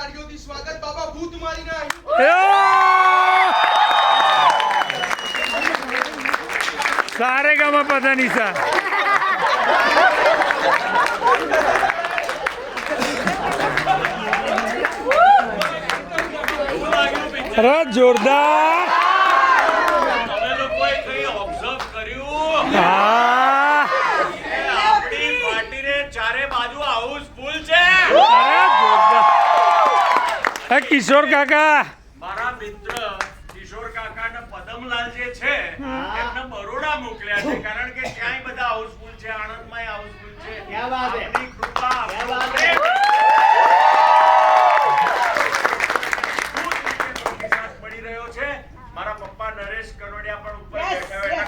તાળીઓથી સ્વાગત બાબા ભૂત મારીના સારે ગામાં પતા નિશા અરે જોરદાર કિશોર કાકા મારા મિત્ર કિશોર કાકા ને પદમલાલ જે છે એમને બરોડા મોકલ્યા છે કારણ કે ક્યાંય બધા હાઉસફુલ છે આણંદમાં હાઉસફુલ છે ક્યાં વાત છે આપની કૃપા ક્યાં વાત છે પ્રતિસાદ મળી રહ્યો છે મારા પપ્પા નરેશ કનોડિયા પણ ઉપર બેઠા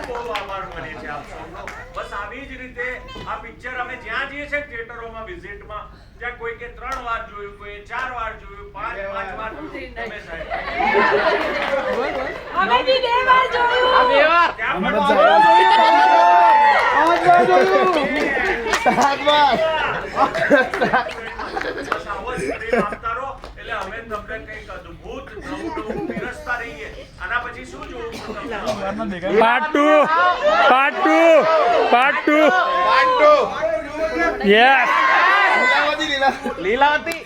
બહુ આભાર માનીએ છીએ આપ સૌનો બસ આવી જ રીતે આ પિક્ચર અમે જ્યાં જઈએ છીએ થિયેટરોમાં વિઝિટમાં ત્યાં કોઈ કે 3 વાર જોયું કોઈ 4 વાર જોયું 5 વાર તમે સાહેબ અમે બી 2 વાર જોયું આ 2 વાર ત્યાં પણ જોયું 7 વાર બસ આવો જ પ્રેમ આપતા રહો એટલે અમે તમને કંઈક અદ્ભુત નવું પીરસતા રહીએ આના પછી શું જોવું પાર્ટ 2 યસ લીલાવતી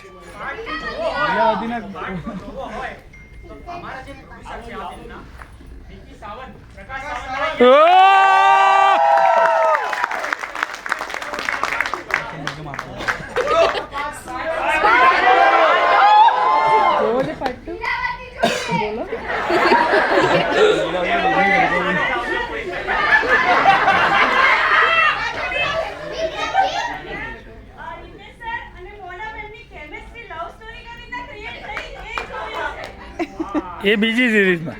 અમારા જે પ્રોડ્યુસર છે આ ફિલ્મના નિકી સાવંત પ્રકાશ સાવંત એ બીજી સિરીઝમાં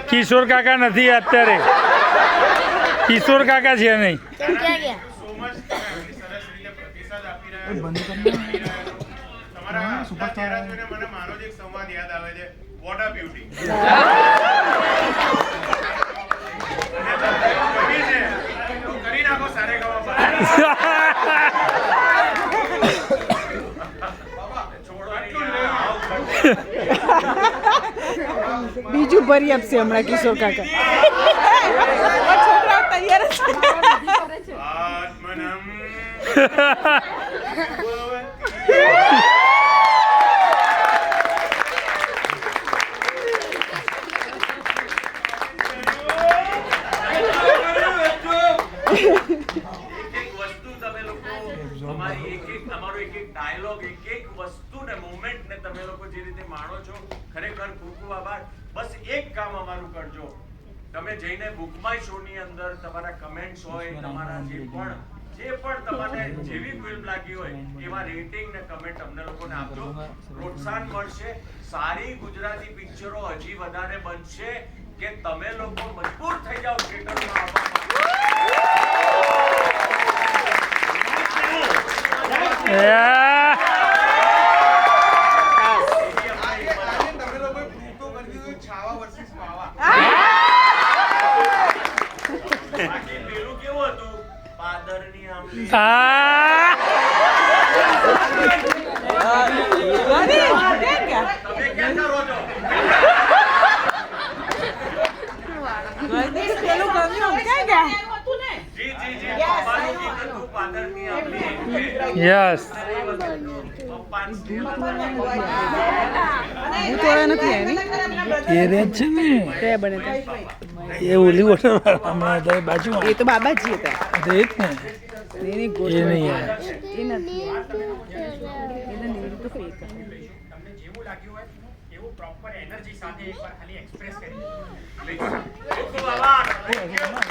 કિશોર કાકા નથી અત્યારે કિશોર કાકા છે નહીં તમારા સુપરસ્ટાર જોઈને મને મારો જ એક સંવાદ યાદ આવે છે વોટ અ બ્યુટી કરી નાખો સારે ગવા બીજું ભરી આપશે હમણાં કિશોર કાકા છોકરાઓ તૈયાર છે આત્મનમ ડાયલોગ એક વસ્તુ ને મોમેન્ટ ને તમે લોકો જે રીતે માણો છો ખરેખર ખૂબ ખૂબ આભાર બસ એક કામ અમારું કરજો તમે જઈને બુક માય શો ની અંદર તમારા કમેન્ટ્સ હોય તમારા જે પણ તમને જેવી ફિલ્મ લાગી હોય એવા રેટિંગ ને કમેન્ટ અમને લોકોને આપજો પ્રોત્સાહન મળશે સારી ગુજરાતી પિક્ચરો હજી વધારે બનશે કે તમે લોકો મજબૂર થઈ જાઓ થિયેટરમાં આવવા બાકી પેલું કેવું હતું પાદરની આંબલી તમે ક્યાં કરો છો જી જી જી પપ્પાનું ગીત હતું પાદરની આંબલી યસ એ ઓલી વોટર હમણાં બાજુમાં એ તો બાબાજી હતા એ જ ને એની એ નહીં યાર એ નથી તમને જેવું લાગ્યું હોય એવું પ્રોપર એનર્જી સાથે એકવાર ખાલી એક્સપ્રેસ કરી Thank you.